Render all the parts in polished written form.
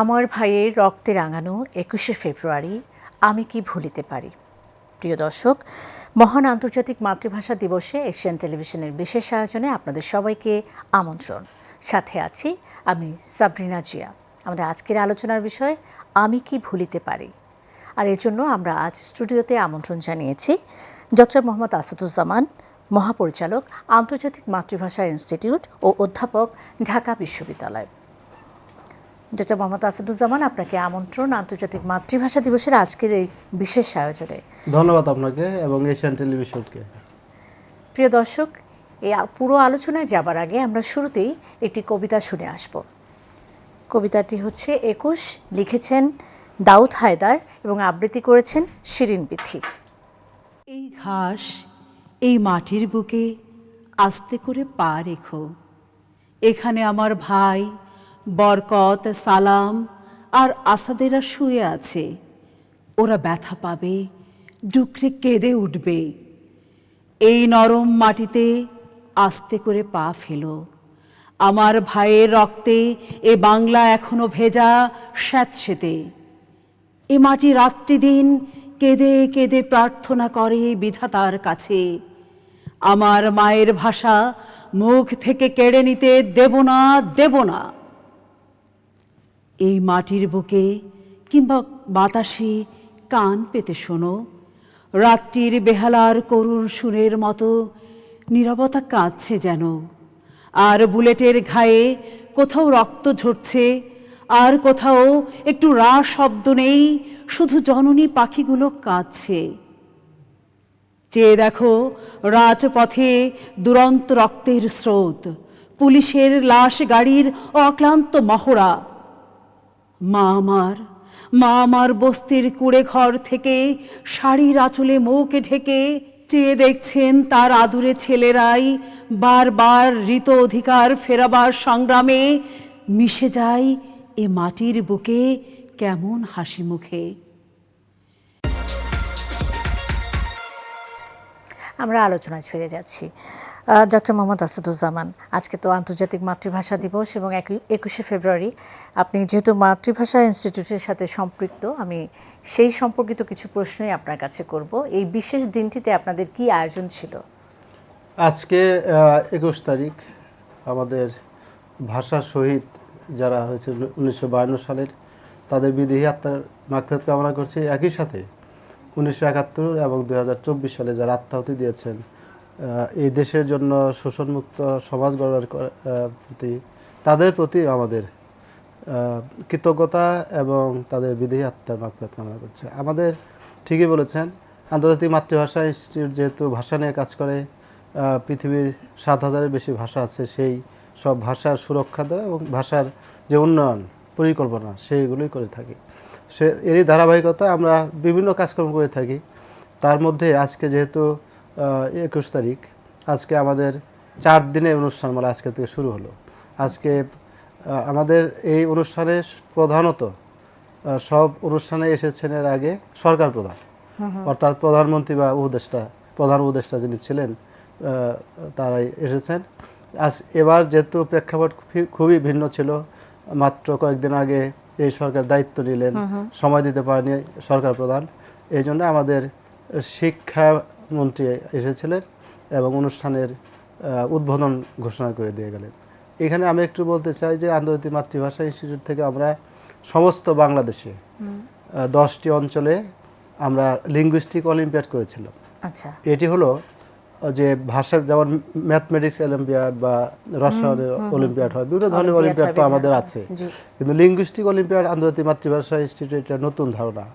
আমার ভাইয়ের রক্তে রাঙানো ২১শে ফেব্রুয়ারি আমি কি ভুলিতে পারি। প্রিয় দর্শক, মহান আন্তর্জাতিক মাতৃভাষা দিবসে এশিয়ান টেলিভিশনের বিশেষ আয়োজনে আপনাদের সবাইকে আমন্ত্রণ। সাথে আছি আমি সাবরিনা জিয়া। আমাদের আজকের আলোচনার বিষয় আমি কি ভুলিতে পারি। আর এর জন্য আমরা আজ স্টুডিওতে আমন্ত্রণ জানিয়েছি ডক্টর মোহাম্মদ আসাদুজ্জামান, মহাপরিচালক, আন্তর্জাতিক মাতৃভাষা ইনস্টিটিউট ও অধ্যাপক, ঢাকা বিশ্ববিদ্যালয়। ডক্টর মোহাম্মদ আসাদুজ্জামান, আপনাকে আমন্ত্রণ আন্তর্জাতিক মাতৃভাষা দিবসের আজকের এই বিশেষ আয়োজনে। ধন্যবাদ আপনাকে এবং এশিয়ান টেলিভিশনকে। প্রিয় দর্শক, এই পুরো আলোচনায় যাবার আগে আমরা শুরুতেই একটি কবিতা শুনে আসব। কবিতাটি হচ্ছে ২১, লিখেছেন দাউদ হায়দার এবং আবৃত্তি করেছেন শিরিন বিথি। এই ঘাস, এই মাটির বুকে আস্তে করে পা রেখো। এখানে আমার ভাই বরকত, সালাম আর আসাদেরা শুয়ে আছে। ওরা ব্যথা পাবে, ডুকরে কেঁদে উঠবে। এই নরম মাটিতে আস্তে করে পা ফেলো। আমার ভাইয়ের রক্তে এ বাংলা এখনো ভেজা স্যাঁতসেঁতে। এ মাটি রাত্রি দিন কেঁদে কেঁদে প্রার্থনা করে বিধাতার কাছে, আমার মায়ের ভাষা মুখ থেকে কেড়ে নিতে দেব না, দেব না। এই মাটির বুকে কিংবা বাতাসে কান পেতে শোনো, রাত্রির বেহালার করুণ সুরের মতো নীরবতা কাঁদছে যেন। আর বুলেটের ঘায়ে কোথাও রক্ত ঝরছে, আর কোথাও একটু রা শব্দ নেই, শুধু জননী পাখিগুলো কাঁদছে। চেয়ে দেখো রাজপথে দুরন্ত রক্তের স্রোত, পুলিশের লাশ গাড়ির অক্লান্ত মহড়া। মা আমার বস্তির কুড়ে ঘর থেকে শাড়ির আঁচলে মুখ ঢেকে চেয়ে দেখছেন তার আদুরে ছেলেরাই বারবার ঋত অধিকার ফেরাবার সংগ্রামে মিশে যায় এ মাটির বুকে কেমন হাসি মুখে। আমরা আলোচনায় ফিরে যাচ্ছি। ডক্টর মোহাম্মদ আসাদুজ্জামান, আজকে তো আন্তর্জাতিক মাতৃভাষা দিবস এবং ২১শে ফেব্রুয়ারি। আপনি যেহেতু মাতৃভাষা ইনস্টিটিউটের সাথে সম্পৃক্ত, আমি সেই সম্পর্কিত কিছু প্রশ্নই আপনার কাছে করব। এই বিশেষ দিনটিতে আপনাদের কি আয়োজন ছিল? আজকে ২১ তারিখ আমাদের ভাষা শহীদ যারা হয়েছে ১৯৫২ সালের, তাদের বিদেহী আত্মার মাগফিরাত কামনা করছি। একই সাথে ১৯৭১ এবং ২০২৪ সালে যারা আত্মাহুতি দিয়েছেন এই দেশের জন্য শোষণমুক্ত সমাজ গড়ার প্রতি, তাদের প্রতি আমাদের কৃতজ্ঞতা এবং তাদের বিদেহী আত্মার মাগফিরাত কামনা করছে। আমাদের ঠিকই বলেছেন, আন্তর্জাতিক মাতৃভাষা ইনস্টিটিউট যেহেতু ভাষা নিয়ে কাজ করে, পৃথিবীর ৭,০০০-এর বেশি ভাষা আছে, সেই সব ভাষার সুরক্ষা দেওয়া এবং ভাষার যে উন্নয়ন পরিকল্পনা সেইগুলোই করে থাকি। এরই ধারাবাহিকতা আমরা বিভিন্ন কাজকর্ম করে থাকি। তার মধ্যে আজকে যেহেতু ২১ তারিখ, আজকে আমাদের ৪ দিনের অনুষ্ঠানমালা আজকে থেকে শুরু হলো। আজকে আমাদের এই অনুষ্ঠানে প্রধানত সব অনুষ্ঠানে এসেছেন এর আগে সরকার প্রধান, অর্থাৎ প্রধানমন্ত্রী বা প্রধান উপদেষ্টা যিনি ছিলেন, তারাই এসেছেন। এবার যেহেতু প্রেক্ষাপট খুবই ভিন্ন ছিল, মাত্র কয়েকদিন আগে এই সরকার দায়িত্ব নিলেন, সময় দিতে পারেনি সরকার প্রধান, এই জন্য আমাদের শিক্ষামন্ত্রী এসেছিলেন এবং অনুষ্ঠানের উদ্বোধন ঘোষণা করে দিয়ে গেলেন। এখানে আমি একটু বলতে চাই যে আন্তর্জাতিক মাতৃভাষা ইনস্টিটিউট থেকে আমরা সমস্ত বাংলাদেশে 10টি অঞ্চলে আমরা লিঙ্গুইস্টিক অলিম্পিয়াড করেছিলাম। আচ্ছা, এটি হলো যে ভাষা, যেমন ম্যাথমেটিক্স অলিম্পিয়াড বা রসায়নের অলিম্পিয়াড হয়, বিভিন্ন ধরনের অলিম্পিয়াড তো আমাদের আছে, কিন্তু লিঙ্গুইস্টিক অলিম্পিয়াড আন্তর্জাতিক মাতৃভাষা ইনস্টিটিউটের নতুন ধারণা।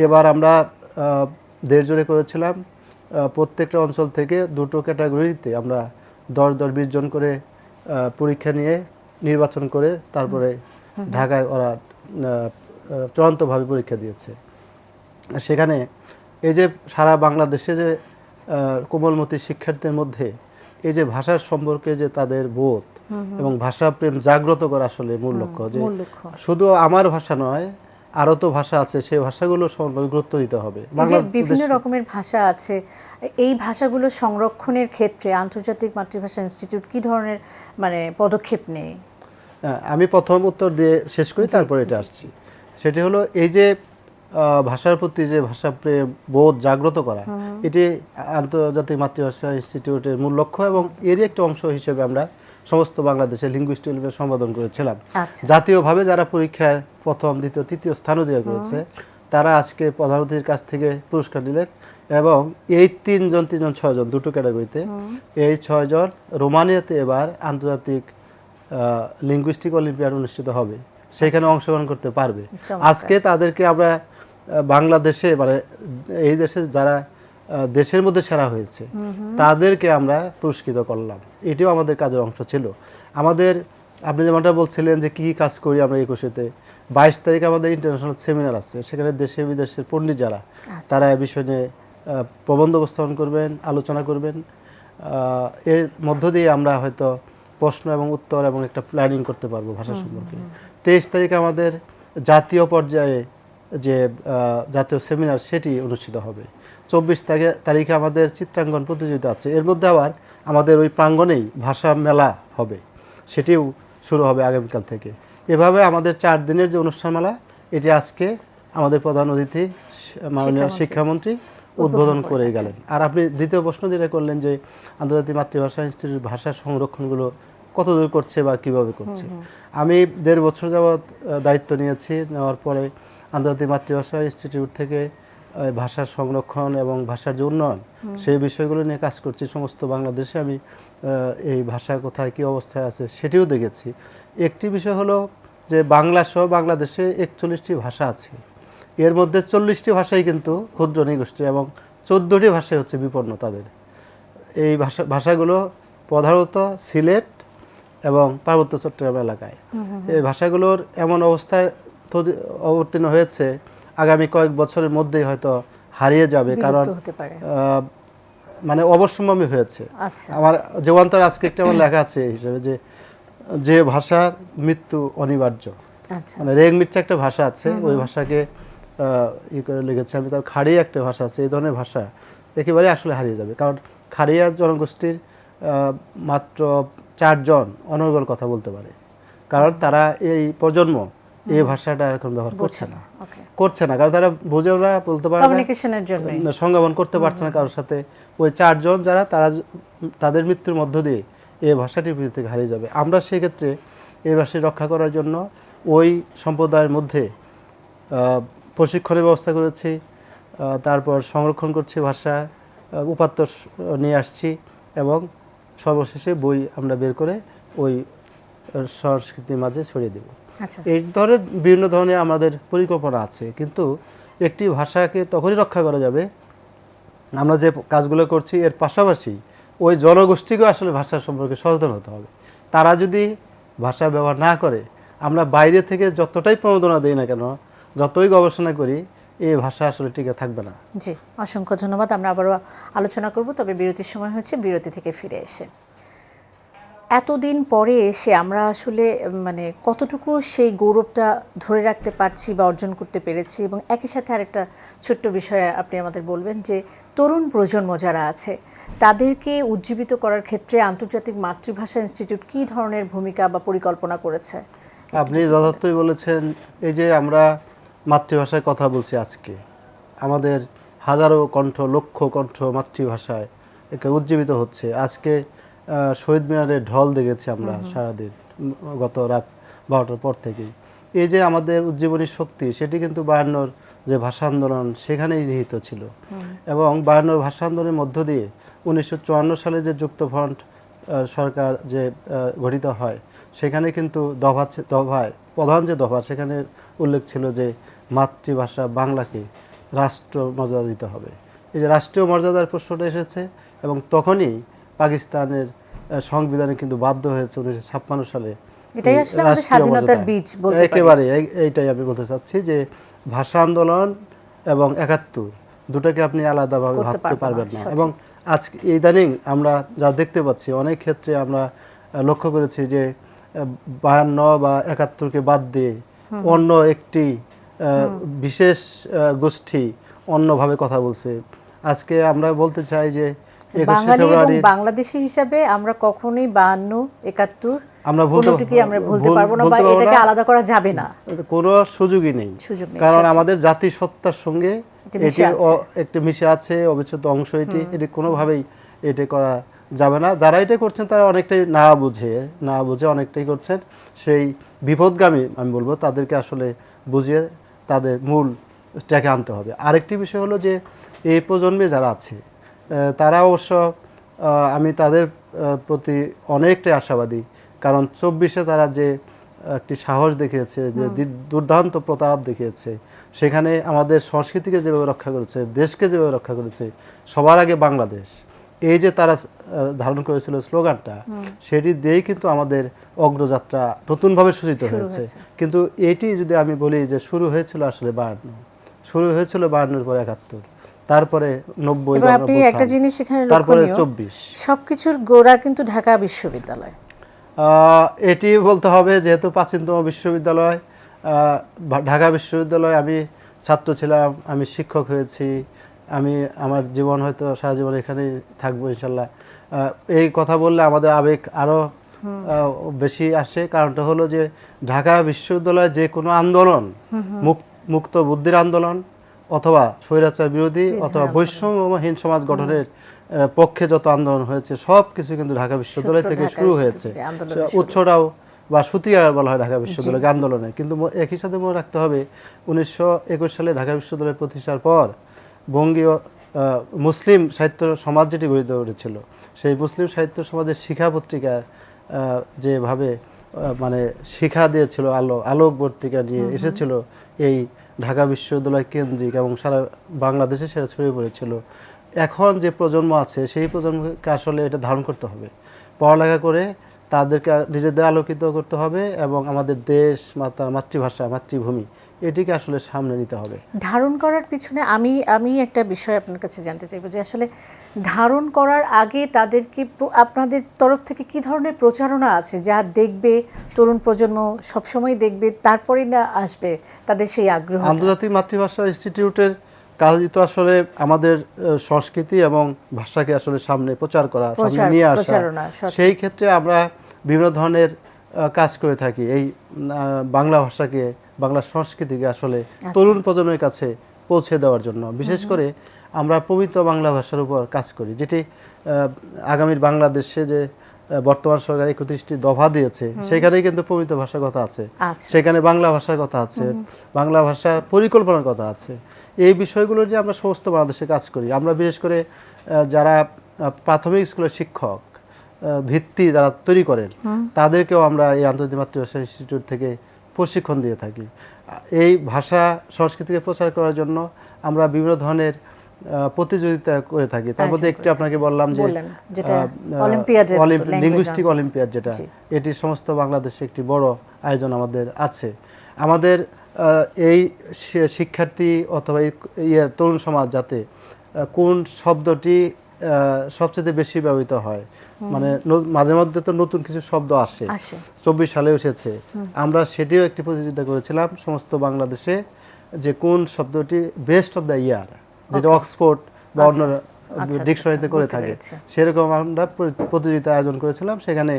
এবার আমরা দেশ জুড়ে করেছিলাম। প্রত্যেকটা অঞ্চল থেকে 2টো ক্যাটাগরিতে আমরা 10-20 জন করে পরীক্ষা নিয়ে নির্বাচন করে তারপরে ঢাকায় ওরা চূড়ান্তভাবে পরীক্ষা দিয়েছে। সেখানে এই যে সারা বাংলাদেশে যে কোমলমতি শিক্ষার্থীদের মধ্যে এই যে ভাষার সম্পর্কে যে তাদের বোধ এবং ভাষা প্রেম জাগ্রত করা আসলে মূল লক্ষ্য। যে শুধু আমার ভাষা নয়, আরও তো ভাষা আছে, সেই ভাষাগুলো সম্পর্কে গুরুত্ব দিতে হবে। বিভিন্ন রকমের ভাষা আছে, এই ভাষাগুলো সংরক্ষণের ক্ষেত্রে আন্তর্জাতিক মাতৃভাষা ইনস্টিটিউট কী ধরনের পদক্ষেপ নেয়? আমি প্রথম উত্তর দিয়ে শেষ করি, তারপরে এটা আসছি। সেটি হলো এই যে ভাষার প্রতি যে ভাষাপ্রেম বোধ জাগ্রত করা, এটি আন্তর্জাতিক মাতৃভাষা ইনস্টিটিউটের মূল লক্ষ্য, এবং এরই একটা অংশ হিসেবে আমরা সমস্ত বাংলাদেশে লিঙ্গুইস্টিক উইকের সম্পাদন করেছিলাম। জাতীয়ভাবে যারা পরীক্ষায় প্রথম, দ্বিতীয়, তৃতীয় স্থান অধিকার করেছে তারা আজকে প্রধান অতিথির কাছ থেকে পুরস্কার নিলেন, এবং এই তিনজন 6জন দুটো ক্যাটাগরিতে, এই 6 জন রোমানিয়াতে এবার আন্তর্জাতিক লিঙ্গুইস্টিক অলিম্পিয়াড অনুষ্ঠিত হবে, সেখানে অংশগ্রহণ করতে পারবে। আজকে তাদেরকে আমরা বাংলাদেশে, মানে এই দেশে যারা দেশের মধ্যে সেরা হয়েছে তাদেরকে আমরা পুরস্কৃত করলাম। এটিও আমাদের কাজের অংশ ছিল। আমাদের, আপনি যেমনটা বলছিলেন যে কী কাজ করি আমরা 21-তে, 22 তারিখে আমাদের ইন্টারন্যাশনাল সেমিনার আছে, সেখানে দেশে বিদেশের পণ্ডিত যারা তারা এ বিষয় নিয়ে প্রবন্ধ উপস্থাপন করবেন, আলোচনা করবেন। এর মধ্য দিয়ে আমরা হয়তো প্রশ্ন এবং উত্তর এবং একটা প্ল্যানিং করতে পারবো ভাষা সম্পর্কে। 23 তারিখে আমাদের জাতীয় পর্যায়ে যে জাতীয় সেমিনার সেটি অনুষ্ঠিত হবে। 24 তারিখে আমাদের চিত্রাঙ্কন প্রতিযোগিতা আছে। এর মধ্যে আবার আমাদের ওই প্রাঙ্গণেই ভাষা মেলা হবে, সেটিও শুরু হবে আগামীকাল থেকে। এভাবে আমাদের 4 দিনের যে অনুষ্ঠানমালা, এটি আজকে আমাদের প্রধান অতিথি মাননীয় শিক্ষামন্ত্রী উদ্বোধন করে গেলেন। আর আপনি দ্বিতীয় প্রশ্ন যেটা করলেন যে আন্তর্জাতিক মাতৃভাষা ইনস্টিটিউট ভাষা সংরক্ষণগুলো কতদূর করছে বা কিভাবে করছে, আমি 1.5 বছর যাবৎ দায়িত্ব নিয়েছি। নেওয়ার পরে আন্তর্জাতিক মাতৃভাষা ইনস্টিটিউট থেকে ভাষার সংরক্ষণ এবং ভাষার যে উন্নয়ন, সেই বিষয়গুলো নিয়ে কাজ করছি সমস্ত বাংলাদেশে। আমি এই ভাষা কোথায় কী অবস্থায় আছে সেটিও দেখেছি। একটি বিষয় হলো যে বাংলা সহ বাংলাদেশে 41টি ভাষা আছে, এর মধ্যে 40টি ভাষাই কিন্তু ক্ষুদ্র নৃগোষ্ঠী এবং 14টি ভাষাই হচ্ছে বিপন্ন তাদের। এই ভাষাগুলো প্রধানত সিলেট এবং পার্বত্য চট্টগ্রাম এলাকায়। এই ভাষাগুলোর এমন অবস্থায় অবতীর্ণ হয়েছে, আগামী কয়েক বছরের মধ্যেই হয়তো হারিয়ে যাবে, কারণ মানে অবশ্যম্ভাবী হয়েছে। আমার জীবন্তর আজকে একটা আমার লেখা আছে এই হিসেবে যে ভাষার মৃত্যু অনিবার্য, মানে রেগ মির্চা একটা ভাষা আছে, ওই ভাষাকে ই করে লিখেছে আমি। তার খাড়িয়া একটা ভাষা আছে, এই ধরনের ভাষা একেবারে আসলে হারিয়ে যাবে, কারণ খাড়িয়া জনগোষ্ঠীর মাত্র 4 জন অনর্গল কথা বলতে পারে, কারণ তারা এই প্রজন্ম এই ভাষাটা এখন ব্যবহার করছে না, কারণ তারা বুঝেও না, বলতে পারে না, সংজ্ঞাপন করতে পারছে না কারোর সাথে। ওই 4 জন যারা, তাদের মৃত্যুর মধ্য দিয়ে এই ভাষাটি পৃথিবী থেকে হারিয়ে যাবে। আমরা সেক্ষেত্রে এই ভাষাটি রক্ষা করার জন্য ওই সম্প্রদায়ের মধ্যে প্রশিক্ষণের ব্যবস্থা করেছি, তারপর সংরক্ষণ করছি, ভাষা উপাত্ত নিয়ে আসছি, এবং সর্বশেষে বই আমরা বের করে ওই সংস্কৃতির মাঝে ছড়িয়ে দেব। এই ধরনের বিভিন্ন ধরনের আমাদের পরিকল্পনা আছে, কিন্তু একটি ভাষাকে তখনই রক্ষা করা যাবে আমরা যে কাজগুলো করছি এর পাশাপাশি ওই জনগোষ্ঠীকেও আসলে ভাষা সম্পর্কে সচেতন হতে হবে। তারা যদি ভাষা ব্যবহার না করে, আমরা বাইরে থেকে যতটাই প্রণোদনা দিই না কেন, যতই গবেষণা করি, এই ভাষা আসলে টিকে থাকবে না। জি, অসংখ্য ধন্যবাদ। আমরা আবারও আলোচনা করব, তবে বিরতির সময় হয়েছে। বিরতি থেকে ফিরে এসে এতদিন পরে এসে আমরা আসলে মানে কতটুকু সেই গৌরবটা ধরে রাখতে পারছি বা অর্জন করতে পেরেছি, এবং একই সাথে আরেকটা ছোট্ট বিষয়ে আপনি আমাদের বলবেন যে তরুণ প্রজন্ম যারা আছে তাদেরকে উজ্জীবিত করার ক্ষেত্রে আন্তর্জাতিক মাতৃভাষা ইনস্টিটিউট কী ধরনের ভূমিকা বা পরিকল্পনা করেছে? আপনি যথার্থই বলেছেন। এই যে আমরা মাতৃভাষায় কথা বলছি আজকে, আমাদের হাজারো কণ্ঠ, লক্ষ কণ্ঠ মাতৃভাষায় একে উজ্জীবিত হচ্ছে। আজকে শহীদ মিনারে ঢল দেখেছি আমরা সারাদিন, গত রাত 12টার পর থেকেই। এই যে আমাদের উজ্জীবনী শক্তি, সেটি কিন্তু 52 যে ভাষা আন্দোলন সেখানেই নিহিত ছিল, এবং 52 ভাষা আন্দোলনের মধ্য দিয়ে 1954 সালে যে যুক্তফ্রন্ট সরকার যে গঠিত হয়, সেখানে কিন্তু দফায় প্রধান যে দফা, সেখানে উল্লেখ ছিল যে মাতৃভাষা বাংলাকে রাষ্ট্র মর্যাদা দিতে হবে। এই যে রাষ্ট্রীয় মর্যাদার প্রশ্নটা এসেছে, এবং তখনই পাকিস্তানের সংবিধানে কিন্তু বাধ্য হয়েছে 1956 সালে। এটাই আসলে আমাদের স্বাধীনতার বীজ বলতে পারি। একেবারে এইটাই আমি বলতে চাচ্ছি যে ভাষা আন্দোলন এবং 71 দুটাকে আপনি আলাদাভাবে ভাবতে পারবেন না। এবং আজকে ইদানিং আমরা যা দেখতে পাচ্ছি, অনেক ক্ষেত্রে আমরা লক্ষ্য করেছি যে 52 বা 71কে বাদ দিয়ে অন্য একটি বিশেষ গোষ্ঠী অন্যভাবে কথা বলছে। আজকে আমরা বলতে চাই যে বাঙালি এবং ফেব্রুয়ারি বাংলাদেশি হিসাবে আমরা কখনোই 52, 71 আমরা কোনোটিকেই আমরা ভুলতে পারবো না বা এটাকে আলাদা করা যাবে না, কোনো সুযোগই নেই। সুযোগ নেই। কারণ আমাদের জাতিসত্তার সঙ্গে মিশে আছে। একটি মিশে আছে, অবিচ্ছেদ্য অংশ এটি কোনোভাবেই এটা করা যাবে না। যারা এটা করছেন তারা অনেকটাই না বুঝে অনেকটাই করছেন। সেই বিপদগামী আমি বলবো, তাদেরকে আসলে বুঝিয়ে তাদের মূল ট্র্যাকে আনতে হবে। আরেকটি বিষয় হলো যে এই প্রজন্মে যারা আছে তারা অবশ্য আমি তাদের প্রতি অনেকটাই আশাবাদী। কারণ 24-এ তারা যে একটি সাহস দেখিয়েছে, যে দুর্দান্ত প্রতাপ দেখিয়েছে, সেখানে আমাদের সংস্কৃতিকে যেভাবে রক্ষা করেছে, দেশকে যেভাবে রক্ষা করেছে, সবার আগে বাংলাদেশ, এই যে তারা ধারণ করেছিল স্লোগানটা, সেটি দিয়েই কিন্তু আমাদের অগ্রযাত্রা নতুনভাবে সূচিত হয়েছে। কিন্তু এটি যদি আমি বলি যে শুরু হয়েছিল আসলে 52, শুরু হয়েছিল 52-এর পর 71, তারপরে 90, আপনি একটা জিনিস এখানে তারপরে লক্ষণীয়, 24। সবকিছুর গোড়া কিন্তু ঢাকা বিশ্ববিদ্যালয়। এটি বলতে হবে, যেহেতু প্রাচীনতম বিশ্ববিদ্যালয় ঢাকা বিশ্ববিদ্যালয়, আমি ছাত্র ছিলাম, আমি শিক্ষক হয়েছি, আমি আমার জীবন হয়তো সারা জীবন এখানেই থাকবো ইনশাল্লাহ। এই কথা বললে আমাদের আবেগ আরও বেশি আসে। কারণটা হলো যে ঢাকা বিশ্ববিদ্যালয়ে যে কোনো আন্দোলন, মুক্ত বুদ্ধির আন্দোলন অথবা স্বৈরাচার বিরোধী অথবা বৈষম্যহীন সমাজ গঠনের পক্ষে যত আন্দোলন হয়েছে, সব কিছু কিন্তু ঢাকা বিশ্ববিদ্যালয় থেকে শুরু হয়েছে। উৎসটাও বা সুতিয়ার বলা হয় ঢাকা বিশ্ববিদ্যালয়কে আন্দোলনে। কিন্তু একই সাথে মনে রাখতে হবে, 1921 সালে ঢাকা বিশ্ববিদ্যালয় প্রতিষ্ঠার পর বঙ্গীয় মুসলিম সাহিত্য সমাজ যেটি গড়ে উঠেছিল, সেই মুসলিম সাহিত্য সমাজের শিখা পত্রিকা যেভাবে মানে শিখা দিয়েছিল, আলোক পত্রিকা নিয়ে এসেছিল, এই ঢাকা বিশ্ববিদ্যালয় কেন্দ্রিক এবং সারা বাংলাদেশে সেটা ছড়িয়ে পড়েছিল। এখন যে প্রজন্ম আছে, সেই প্রজন্মকে আসলে এটা ধারণ করতে হবে, পড়ালেখা করে তাদেরকে নিজেদের আলোকিত করতে হবে এবং আমাদের দেশ, মাতৃভাষা, মাতৃভূমি, এটিকে আসলে সামনে নিতে হবে। ধারণ করার পিছনে আমি একটা বিষয় আপনার কাছে জানতে চাইবো, যে আসলে ধারণ করার আগে তাদেরকে আপনাদের তরফ থেকে কি ধরনের প্রচারণা আছে, যা দেখবে তরুণ প্রজন্ম সবসময় দেখবে, তারপরেই না আসবে তাদের সেই আগ্রহ? আন্তর্জাতিক মাতৃভাষা ইনস্টিটিউটের কাজই তো আসলে আমাদের সংস্কৃতি এবং ভাষাকে আসলে সামনে প্রচার করা, সামনে নিয়ে আসা। সেই ক্ষেত্রে আমরা বিভিন্ন ধরনের কাজ করে থাকি, এই বাংলা ভাষাকে, বাংলা সংস্কৃতিকে আসলে তরুণ প্রজন্মের কাছে পৌঁছে দেওয়ার জন্য। বিশেষ করে আমরা পবিত্র বাংলা ভাষার উপর কাজ করি, যেটি আগামীর বাংলাদেশে যে বর্তমান সরকার 31টি দফা দিয়েছে, সেখানেই কিন্তু পবিত্র ভাষার কথা আছে, সেখানে বাংলা ভাষার কথা আছে, বাংলা ভাষার পরিকল্পনার কথা আছে। এই বিষয়গুলো নিয়ে আমরা সমস্ত বাংলাদেশে কাজ করি। আমরা বিশেষ করে যারা প্রাথমিক স্কুলের শিক্ষক ভিত্তি যারা তৈরি করেন, তাদেরকেও আমরা এই আন্তর্জাতিক মাতৃভাষা ইনস্টিটিউট থেকে প্রশিক্ষণ দিয়ে থাকি। এই ভাষা সংস্কৃতিকে প্রচার করার জন্য আমরা বিভিন্ন ধরনের প্রতিযোগিতা করে থাকি। তার মধ্যে একটি আপনাকে বললাম যে লিঙ্গুইস্টিক অলিম্পিয়াড, যেটা এটি সমস্ত বাংলাদেশে একটি বড় আয়োজন আমাদের আছে। আমাদের এই শিক্ষার্থী অথবা তরুণ সমাজ যাতে কোন শব্দটি সবচেয়ে বেশি ব্যবহৃত হয়, মানে মাঝে মধ্যে তো নতুন কিছু শব্দ আসে, 24 সালে এসেছে, আমরা সেটিও একটি প্রতিযোগিতা করেছিলাম সমস্ত বাংলাদেশে, যে কোন শব্দটি বেস্ট অফ দ্য ইয়ার, যেটা অক্সফোর্ড বা অন্য ডিকশনারিতে করে থাকে, সেরকম আমরা প্রতিযোগিতা আয়োজন করেছিলাম। সেখানে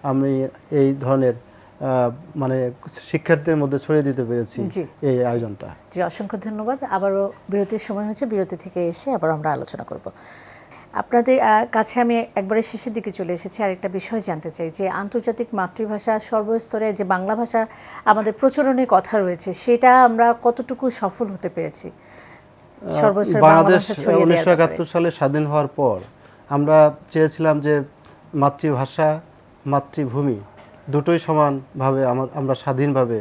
আমি এই ধরনের মানে শিক্ষার্থীদের মধ্যে ছড়িয়ে দিতে পেরেছি এই আয়োজনটা। জি, অসংখ্য ধন্যবাদ। আবারও বিরতির সময় হচ্ছে, বিরতি থেকে এসে আবার আমরা আলোচনা করব। আপনাদের কাছে আমি একবারে শেষের দিকে চলে এসেছি। আরেকটা বিষয় জানতে চাই, যে আন্তর্জাতিক মাতৃভাষা সর্বস্তরে যে বাংলা ভাষা আমাদের প্রচলনের কথা রয়েছে, সেটা আমরা কতটুকু সফল হতে পেরেছি? বাংলাদেশ 1971 সালে স্বাধীন হওয়ার পর আমরা চেয়েছিলাম যে মাতৃভাষা, মাতৃভূমি দুটোই সমানভাবে আমরা স্বাধীনভাবে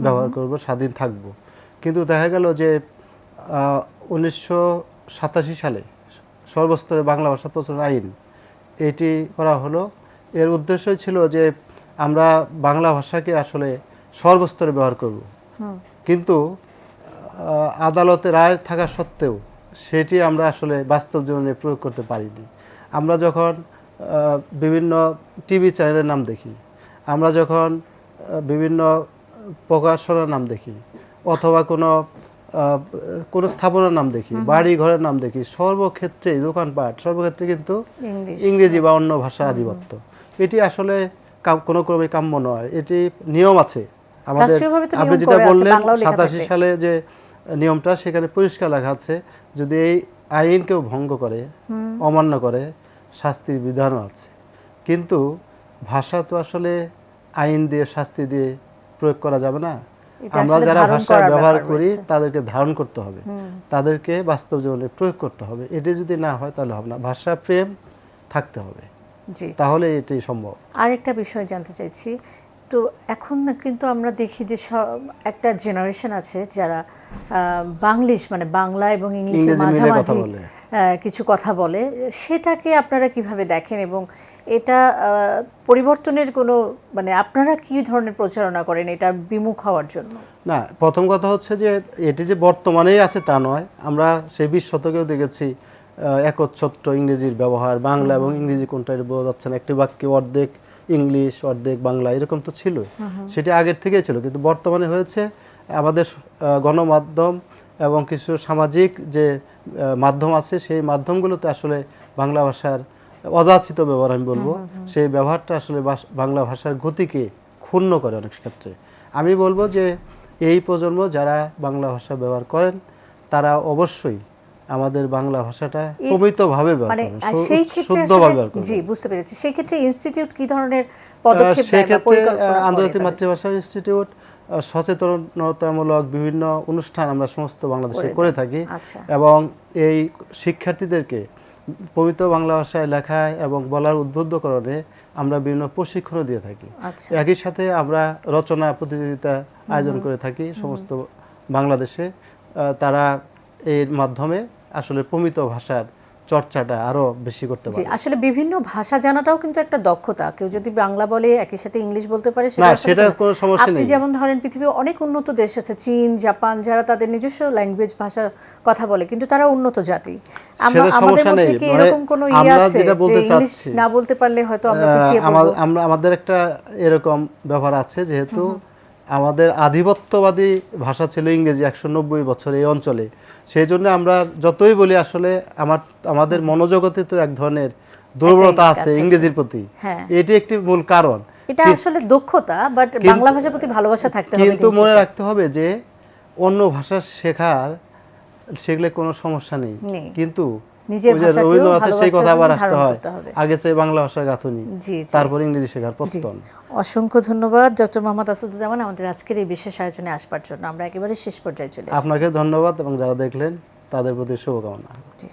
ব্যবহার করব, স্বাধীন থাকব। কিন্তু দেখা গেল যে 1987 সালে সর্বস্তরে বাংলা ভাষা প্রচলন আইন এটি করা হলো। এর উদ্দেশ্যই ছিল যে আমরা বাংলা ভাষাকে আসলে সর্বস্তরে ব্যবহার করব, কিন্তু আদালতে রায় থাকা সত্ত্বেও সেটি আমরা আসলে বাস্তব জীবনে প্রয়োগ করতে পারিনি। আমরা যখন বিভিন্ন টিভি চ্যানেলের নাম দেখি, আমরা যখন বিভিন্ন প্রকাশনার নাম দেখি, অথবা কোনো কোনো স্থাপনার নাম দেখি, বাড়ি ঘরের নাম দেখি, সর্বক্ষেত্রে দোকানপাট সর্বক্ষেত্রে কিন্তু ইংরেজি বা অন্য ভাষার আধিপত্য। এটি আসলে কোনো ক্রমে কাম্য নয়, এটি নিয়ম আছে আমাদের। রাষ্ট্রীয়ভাবে তো নিয়ম আপনি যেটা করা আছে, বললেন বাংলাও লেখা 87 থাকে। সালে যে নিয়মটা, সেখানে পরিষ্কার লেখা আছে যদি এই আইন কেউ ভঙ্গ করে, অমান্য করে, শাস্তির বিধানও আছে। কিন্তু ভাষা তো আসলে আইন দিয়ে শাস্তি দিয়ে প্রয়োগ করা যাবে না। এটা আমরা আসলে যারা ধারণ ভাষা করার ব্যবহার ব্যাপার করি রয়েছে। তাদেরকে ধারণ করতে হবে, তাদেরকে বাস্তব জীবনে প্রয়োগ করতে হবে। এটি যদি না হয় তাহলে হবে না। ভাষা প্রেম থাকতে হবে, জি। তাহলে এটি সম্ভব। আরেকটা বিষয় জানতে চাইছি, তো এখন না কিন্তু আমরা দেখি যে একটা জেনারেশন আছে যারা বাংলিশ মানে বাংলা এবং ইংলিশের ইংরেজি মিলে কথা মাঝামাঝি বলে। কিছু কথা বলে, সেটাকে আপনারা কিভাবে দেখেন এবং এটা পরিবর্তনের কোনো মানে আপনারা কি ধরনের প্রচারণা করেন এটা বিমুখ হওয়ার জন্য? না, প্রথম কথা হচ্ছে যে এটি যে বর্তমানেই আছে তা নয়। আমরা সেই 20 শতকেও দেখেছি একচ্ছত্র ইংরেজির ব্যবহার, বাংলা এবং ইংরেজি কোনটাই বোঝা যাচ্ছে না, একটি বাক্যে অর্ধেক ইংলিশ অর্ধেক বাংলা, এরকম তো ছিল। সেটি আগের থেকেই ছিল, কিন্তু বর্তমানে হয়েছে আমাদের গণমাধ্যম এবং কিছু সামাজিক যে মাধ্যম আছে, সেই মাধ্যমগুলোতে আসলে বাংলা ভাষার অযাচিত ব্যবহার আমি বলবো, সেই ব্যবহারটা আসলে বাংলা ভাষার গতিকে ক্ষুণ্ণ করে অনেক ক্ষেত্রে। আমি বলবো যে এই প্রজন্ম যারা বাংলা ভাষা ব্যবহার করেন তারা অবশ্যই আমাদের বাংলা ভাষাটা প্রমিতভাবে ব্যবহার মানে করবেন, সেই ক্ষেত্রে শুদ্ধভাবে ব্যবহার করবেন। জি, বুঝতে পেরেছি। সেই ক্ষেত্রে ইনস্টিটিউট কি ধরনের পদক্ষেপ নেয় বা সেক্ষেত্রে পরিকল্পনা করে আন্তর্জাতিক তাদের? মাতৃভাষা ইনস্টিটিউট সচেতনতামূলক বিভিন্ন অনুষ্ঠান আমরা সমস্ত বাংলাদেশে করে থাকি, আচ্ছা। এবং এই শিক্ষার্থীদেরকে পবিত্র বাংলা ভাষায় লেখা এবং বলার উদ্বুদ্ধকরণে আমরা বিভিন্ন প্রশিক্ষণও দিয়ে থাকি। আচ্ছা। একই সাথে আমরা রচনা প্রতিযোগিতা আয়োজন করে থাকি সমস্ত বাংলাদেশে। তারা এর মাধ্যমে আসলে প্রমিত ভাষার চর্চাটা আরো বেশি করতে জি, পারে। আসলে বিভিন্ন ভাষা জানাটাও কিন্তু একটা দক্ষতা। কেউ যদি বাংলা বলে একই সাথে ইংলিশ বলতে পারে না, সেটা কোনো সমস্যা আপনি নেই। যেমন ধরেন পৃথিবীর অনেক উন্নত দেশ আছে, চীন, জাপান, যারা তাদের নিজস্ব ল্যাঙ্গুয়েজ ভাষা কথা বলে, কিন্তু তারা উন্নত জাতি। সেটা আমাদের সমস্যা মধ্যে নেই। কি মানে এরকম কোনো আমরা আছে যেটা যে বলতে ইংলিশ চাচ্ছি, না বলতে পারলে হয়তো আমরা পিছিয়ে পড়ব? আমাদের একটা এরকম ব্যাপার আছে, যেহেতু আমাদের আধিপত্যবাদী ভাষা ছিল ইংরেজি 190 বছর এই অঞ্চলে, সেই জন্য আমরা যতই বলি আসলে আমাদের মনোজগতে তো এক ধরনের দুর্বলতা আছে ইংরেজির প্রতি। হ্যাঁ। এটি একটি মূল কারণ। এটা আসলে দক্ষতা, বাট বাংলা ভাষার প্রতি ভালোবাসা থাকতে হবে। কিন্তু মনে রাখতে হবে যে অন্য ভাষা সেগুলো কোনো সমস্যা নেই, নেই। কিন্তু নিজের ওই যে ভাষাকেও রবীন্দ্রনাথের সেই ভালোবাসতে কথা আবার হবে, আসতে ধারণ হয়, করতে হবে। আগে চাই বাংলা ভাষার গাঁথুনি, জি, জি। তারপর ইংরেজি শেখার জি। পত্তন। অসংখ্য ধন্যবাদ ডক্টর মোহাম্মদ আসাদুজ্জামান আমাদের আজকের এই বিশেষ আয়োজনে আসবার জন্য। আমরা একেবারে শেষ পর্যায়ে চলে এসেছি। আপনাকে ধন্যবাদ এবং যারা দেখলেন তাদের প্রতি শুভকামনা। জি।